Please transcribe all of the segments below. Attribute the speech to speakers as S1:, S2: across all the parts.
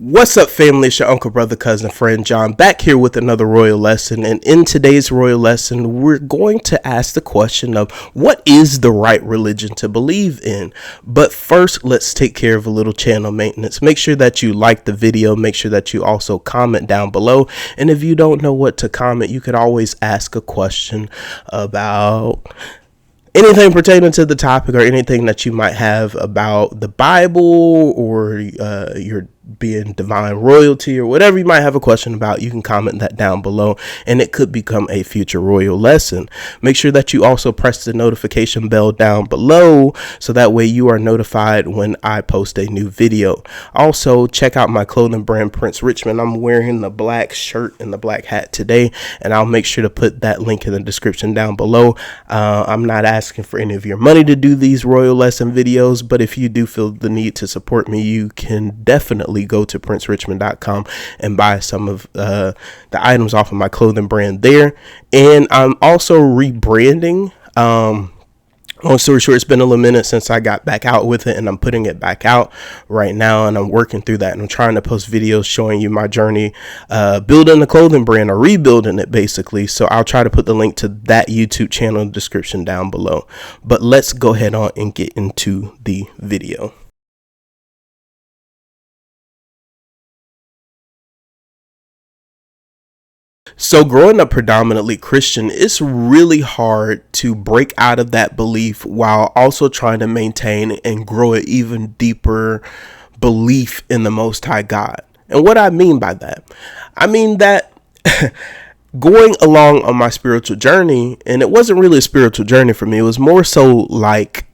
S1: What's up, family? It's your uncle, brother, cousin, friend John back here with another royal lesson. And in today's royal lesson, we're going to ask the question of what is the right religion to believe in. But first, let's take care of a little channel maintenance. Make sure that you like the video. Make sure that you also comment down below. And if you don't know what to comment, you could always ask a question about anything pertaining to the topic or anything that you might have about the Bible or your being divine royalty or whatever you might have a question about. You can comment that down below and it could become a future royal lesson. Make sure that you also press the notification bell down below so that way you are notified when I post a new video. Also, check out my clothing brand, Prince Richmond. I'm wearing the black shirt and the black hat today, and I'll make sure to put that link in the description down below. I'm not asking for any of your money to do these royal lesson videos, but if you do feel the need to support me, you can definitely go to princerichmond.com and buy some of the items off of my clothing brand there. And I'm also rebranding. Long story short, it's been a little minute since I got back out with it, and I'm putting it back out right now, and I'm working through that, and I'm trying to post videos showing you my journey building the clothing brand or rebuilding it, basically. So I'll try to put the link to that YouTube channel in the description down below. But let's go ahead on and get into the video. So growing up predominantly Christian, it's really hard to break out of that belief while also trying to maintain and grow an even deeper belief in the Most High God. And what I mean by that, I mean that going along on my spiritual journey, and it wasn't really a spiritual journey for me, it was more so like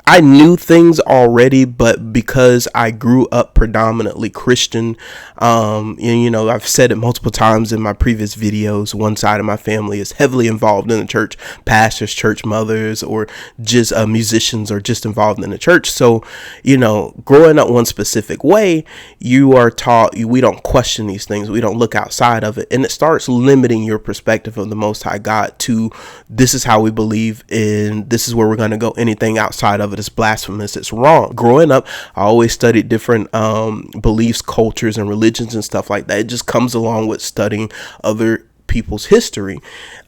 S1: I knew things already, but because I grew up predominantly Christian, I've said it multiple times in my previous videos, one side of my family is heavily involved in the church, pastors, church mothers, or just musicians or just involved in the church. So, growing up one specific way, you are taught we don't question these things. We don't look outside of it. And it starts limiting your perspective of the Most High God to this is how we believe and this is where we're going to go. Anything outside of it is blasphemous. It's wrong. Growing up, I always studied different beliefs, cultures, and religions and stuff like that. It just comes along with studying other people's history.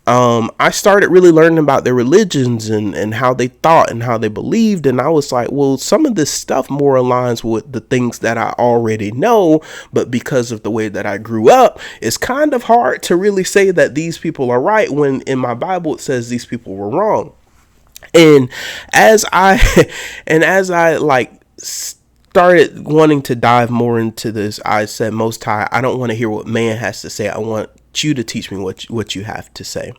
S1: I started really learning about their religions and how they thought and how they believed. And I was like, well, some of this stuff more aligns with the things that I already know. But because of the way that I grew up, it's kind of hard to really say that these people are right when in my Bible it says these people were wrong. And as I started wanting to dive more into this, I said, Most High, I don't want to hear what man has to say. I want you to teach me what you have to say.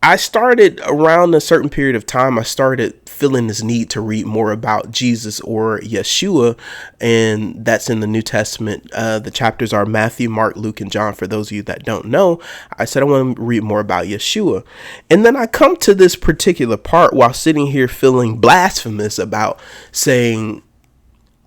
S1: I started around a certain period of time. I started feeling this need to read more about Jesus or Yeshua, and that's in the New Testament. The chapters are Matthew, Mark, Luke, and John. For those of you that don't know, I said I want to read more about Yeshua. And then I come to this particular part while sitting here feeling blasphemous about saying,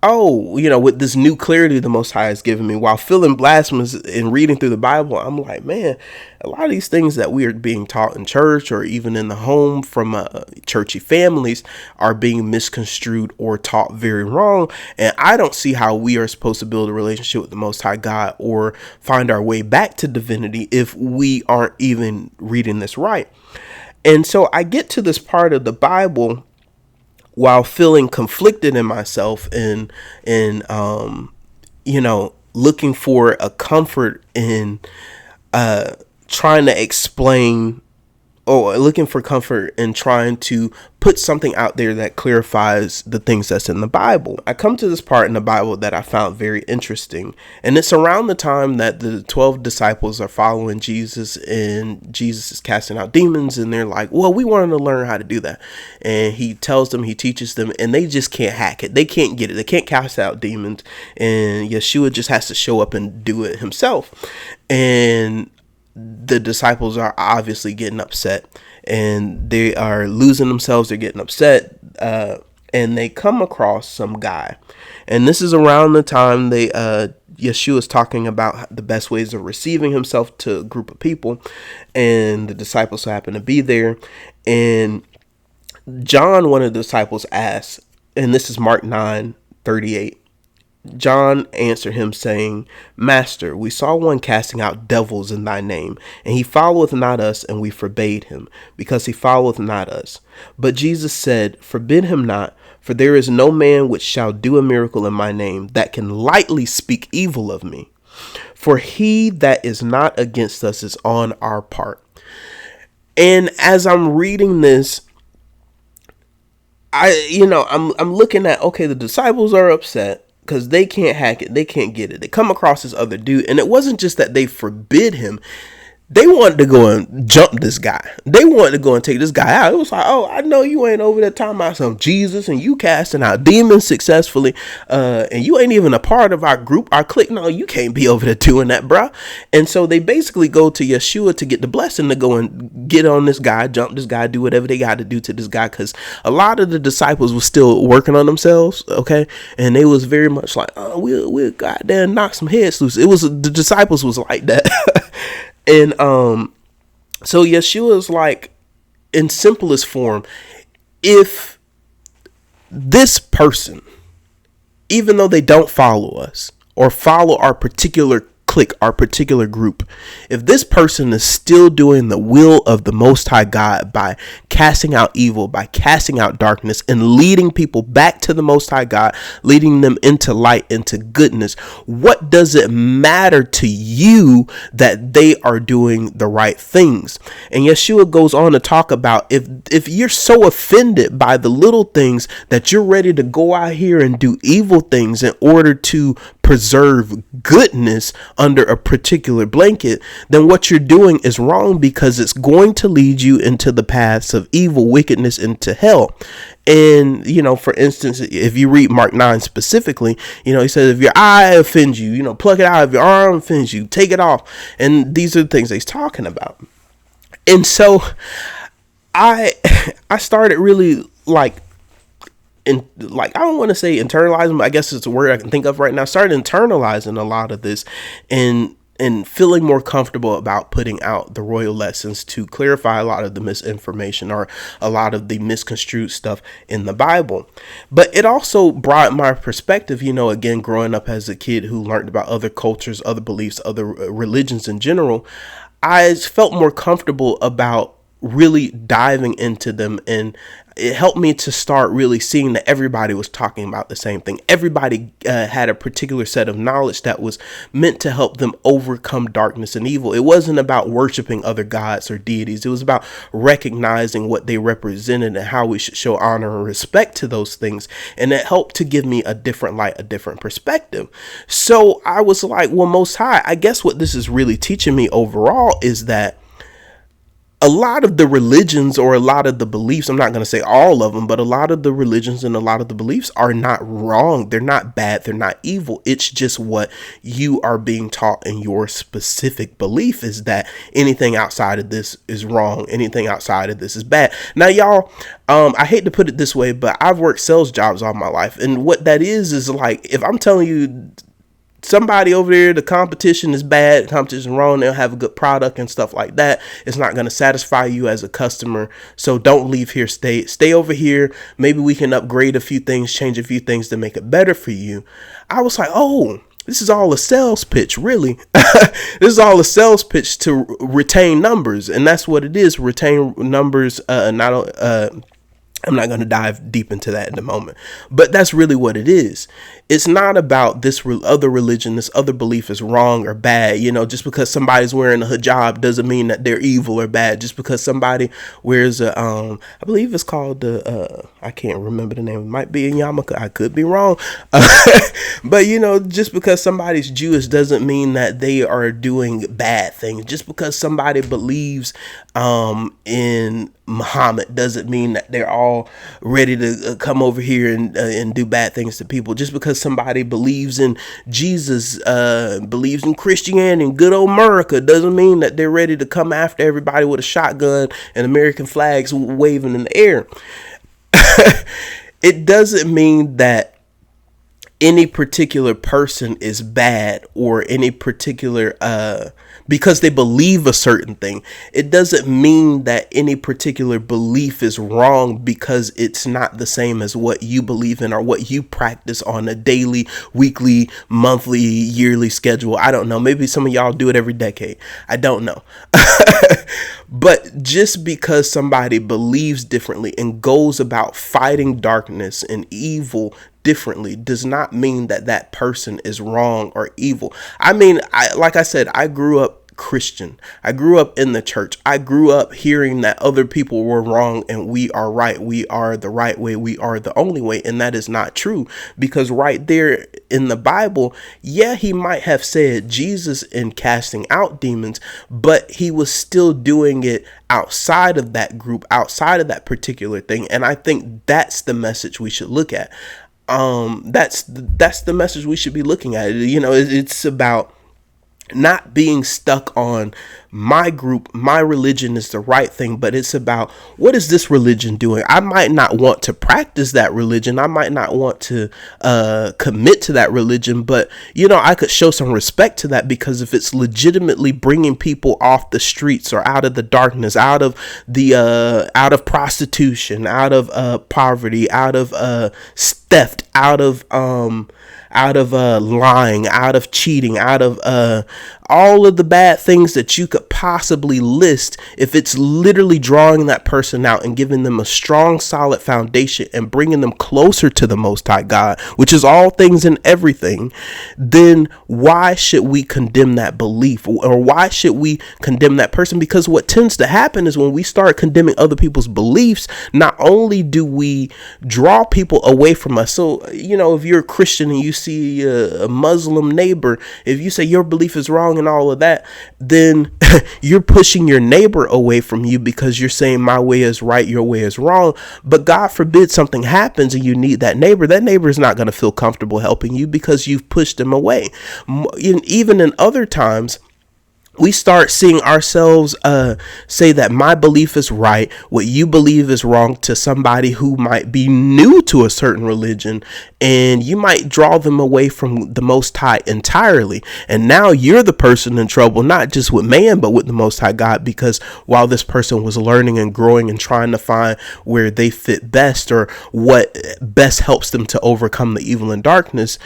S1: with this new clarity the Most High has given me, while feeling blasphemous in reading through the Bible, I'm like, man, a lot of these things that we are being taught in church or even in the home from churchy families are being misconstrued or taught very wrong. And I don't see how we are supposed to build a relationship with the Most High God or find our way back to divinity if we aren't even reading this right. And so I get to this part of the Bible while feeling conflicted in myself and looking for a comfort in trying to explain or looking for comfort in trying to put something out there that clarifies the things that's in the Bible. I come to this part in the Bible that I found very interesting, and it's around the time that the 12 disciples are following Jesus and Jesus is casting out demons, and they're like, well, we wanted to learn how to do that. And he tells them, he teaches them, and they just can't hack it. They can't get it. They can't cast out demons, and Yeshua just has to show up and do it himself. And the disciples are obviously getting upset and they are losing themselves. They're getting upset. And they come across some guy. And this is around the time Yeshua is talking about the best ways of receiving himself to a group of people. And the disciples happen to be there. And John, one of the disciples, asks, and this is Mark 9:38. John answered him, saying, Master, we saw one casting out devils in thy name, and he followeth not us, and we forbade him, because he followeth not us. But Jesus said, Forbid him not, for there is no man which shall do a miracle in my name that can lightly speak evil of me. For he that is not against us is on our part. And as I'm reading this, I'm looking at, okay, the disciples are upset because they can't hack it. They can't get it. They come across this other dude. And it wasn't just that they forbid him. They wanted to go and jump this guy. They wanted to go and take this guy out. It was like, oh, I know you ain't over there talking about some Jesus and you casting out demons successfully. And you ain't even a part of our group, our clique. No, you can't be over there doing that, bro. And so they basically go to Yeshua to get the blessing to go and get on this guy, jump this guy, do whatever they got to do to this guy. Because a lot of the disciples were still working on themselves. Okay. And they was very much like, oh, we'll goddamn knock some heads loose. It was, the disciples was like that. And so Yeshua is like, in simplest form, if this person, even though they don't follow us or follow our particular clique, our particular group, if this person is still doing the will of the Most High God by casting out evil, by casting out darkness, and leading people back to the Most High God, leading them into light, into goodness, what does it matter to you that they are doing the right things? And Yeshua goes on to talk about, if you're so offended by the little things that you're ready to go out here and do evil things in order to preserve goodness under a particular blanket, then what you're doing is wrong, because it's going to lead you into the paths of evil, wickedness, into hell. And, for instance, if you read Mark 9 specifically, he says, if your eye offends you, pluck it out. If your arm offends you, take it off. And these are the things he's talking about. And so I started really I don't want to say internalizing, but I guess it's a word I can think of right now. Started internalizing a lot of this and feeling more comfortable about putting out the royal lessons to clarify a lot of the misinformation or a lot of the misconstrued stuff in the Bible. But it also brought my perspective, again, growing up as a kid who learned about other cultures, other beliefs, other religions in general, I felt more comfortable about really diving into them, and it helped me to start really seeing that everybody was talking about the same thing. Everybody had a particular set of knowledge that was meant to help them overcome darkness and evil. It wasn't about worshiping other gods or deities. It was about recognizing what they represented and how we should show honor and respect to those things. And it helped to give me a different light, a different perspective. So I was like, well, Most High, I guess what this is really teaching me overall is that a lot of the religions, or a lot of the beliefs, I'm not going to say all of them, but a lot of the religions and a lot of the beliefs are not wrong. They're not bad. They're not evil. It's just what you are being taught in your specific belief is that anything outside of this is wrong. Anything outside of this is bad. Now, y'all, I hate to put it this way, but I've worked sales jobs all my life. And what that is like, if I'm telling you, somebody over there, the competition is bad, the competition is wrong, they'll have a good product and stuff like that, it's not going to satisfy you as a customer. So don't leave here, stay over here. Maybe we can upgrade a few things, change a few things to make it better for you. I was like, oh, this is all a sales pitch, really. This is all a sales pitch to retain numbers. And that's what it is, retain numbers. I'm not going to dive deep into that in a moment, but that's really what it is. It's not about this other religion, this other belief is wrong or bad. Just because somebody's wearing a hijab doesn't mean that they're evil or bad. Just because somebody wears I believe it's called I can't remember the name. It might be a yarmulke. I could be wrong. But just because somebody's Jewish doesn't mean that they are doing bad things. Just because somebody believes in Muhammad doesn't mean that they're all ready to come over here and do bad things to people. Just because somebody believes in Jesus, believes in Christianity and good old America doesn't mean that they're ready to come after everybody with a shotgun and American flags waving in the air. It doesn't mean that any particular person is bad, or any particular because they believe a certain thing. It doesn't mean that any particular belief is wrong because it's not the same as what you believe in or what you practice on a daily, weekly, monthly, yearly schedule. I don't know. Maybe some of y'all do it every decade. I don't know. But just because somebody believes differently and goes about fighting darkness and evil differently does not mean that that person is wrong or evil. I mean, like I said, I grew up Christian. I grew up in the church. I grew up hearing that other people were wrong and we are right. We are the right way. We are the only way. And that is not true, because right there in the Bible, yeah, he might have said Jesus in casting out demons, but he was still doing it outside of that group, outside of that particular thing. And I think that's the message we should look at. That's the message we should be looking at. You know, it's about not being stuck on my group, my religion is the right thing, but it's about, what is this religion doing? I might not want to practice that religion. I might not want to commit to that religion, but you know, I could show some respect to that, because if it's legitimately bringing people off the streets or out of the darkness, out of prostitution, out of poverty, out of theft, out of lying, out of cheating, out of all of the bad things that you could possibly list, if it's literally drawing that person out and giving them a strong, solid foundation and bringing them closer to the Most High God, which is all things and everything, then why should we condemn that belief, or why should we condemn that person? Because what tends to happen is when we start condemning other people's beliefs, not only do we draw people away from us. So, you know, if you're a Christian and you see a Muslim neighbor, if you say your belief is wrong and all of that, then you're pushing your neighbor away from you, because you're saying my way is right, your way is wrong. But God forbid something happens and you need that neighbor is not going to feel comfortable helping you because you've pushed them away. Even in other times, we start seeing ourselves say that my belief is right, what you believe is wrong, to somebody who might be new to a certain religion, and you might draw them away from the Most High entirely. And now you're the person in trouble, not just with man, but with the Most High God, because while this person was learning and growing and trying to find where they fit best, or what best helps them to overcome the evil and darkness,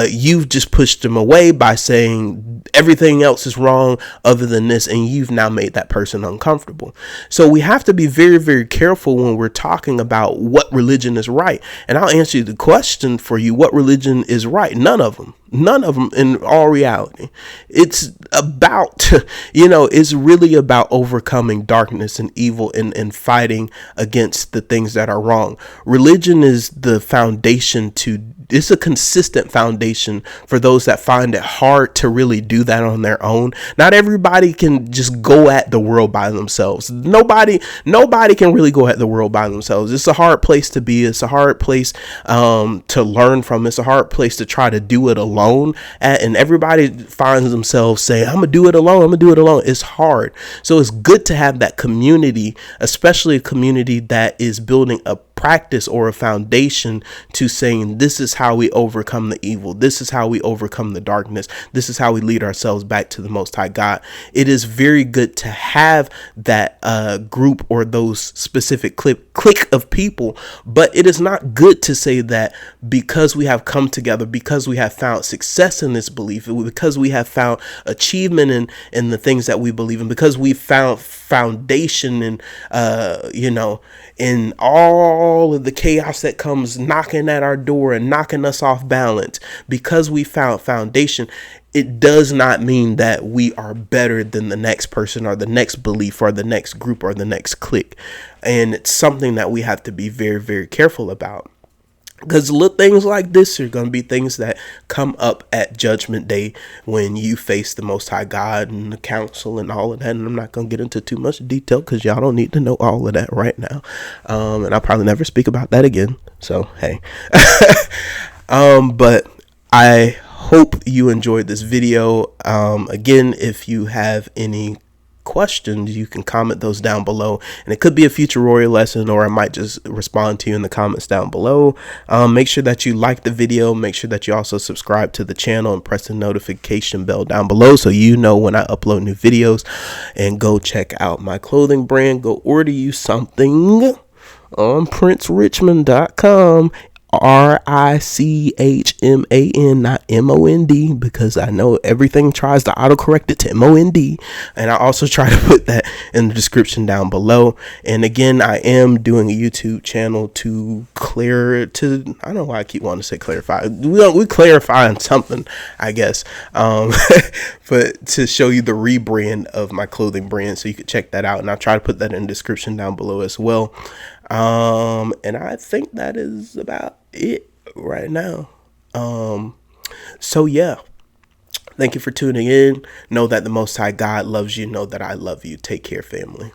S1: you've just pushed them away by saying everything else is wrong other than this, and you've now made that person uncomfortable. So we have to be very, very careful when we're talking about what religion is right. And I'll answer the question for you: what religion is right? None of them in all reality. It's about, it's really about overcoming darkness and evil and fighting against the things that are wrong. Religion is the foundation it's a consistent foundation for those that find it hard to really do that on their own. Not everybody can just go at the world by themselves. Nobody can really go at the world by themselves. It's a hard place to be. It's a hard place to learn from. It's a hard place to try to do it alone at, and everybody finds themselves saying, I'm gonna do it alone. It's hard. So it's good to have that community, especially a community that is building a practice or a foundation to saying, this is how we overcome the evil. This is how we overcome the darkness. This is how we lead ourselves back to the Most High God. It is very good to have that group or those specific clique of people, but it is not good to say that because we have come together, because we have found success in this belief, because we have found achievement in the things that we believe in, because we found foundation and in all of the chaos that comes knocking at our door and knocking us off balance, because we found foundation, it does not mean that we are better than the next person or the next belief or the next group or the next clique. And it's something that we have to be very, very careful about. Because little things like this are going to be things that come up at Judgment Day when you face the Most High God and the council and all of that. And I'm not going to get into too much detail because y'all don't need to know all of that right now. And I'll probably never speak about that again. So, hey. But I hope you enjoyed this video. Again, if you have any questions, you can comment those down below, and it could be a future Royal lesson, or I might just respond to you in the comments down below. Make sure that you like the video. Make sure that you also subscribe to the channel and press the notification bell down below so you know when I upload new videos. And go check out my clothing brand. Go order you something on princerichmond.com. RICHMAN, not MOND, because I know everything tries to autocorrect it to MOND, and I also try to put that in the description down below. And again, I am doing a YouTube channel to I don't know why I keep wanting to say clarify. We clarifying something, I guess, but to show you the rebrand of my clothing brand, so you could check that out, and I'll try to put that in the description down below as well. And I think that is about it right now. So yeah, thank you for tuning in. Know that the Most High God loves you. Know that I love you. Take care, family.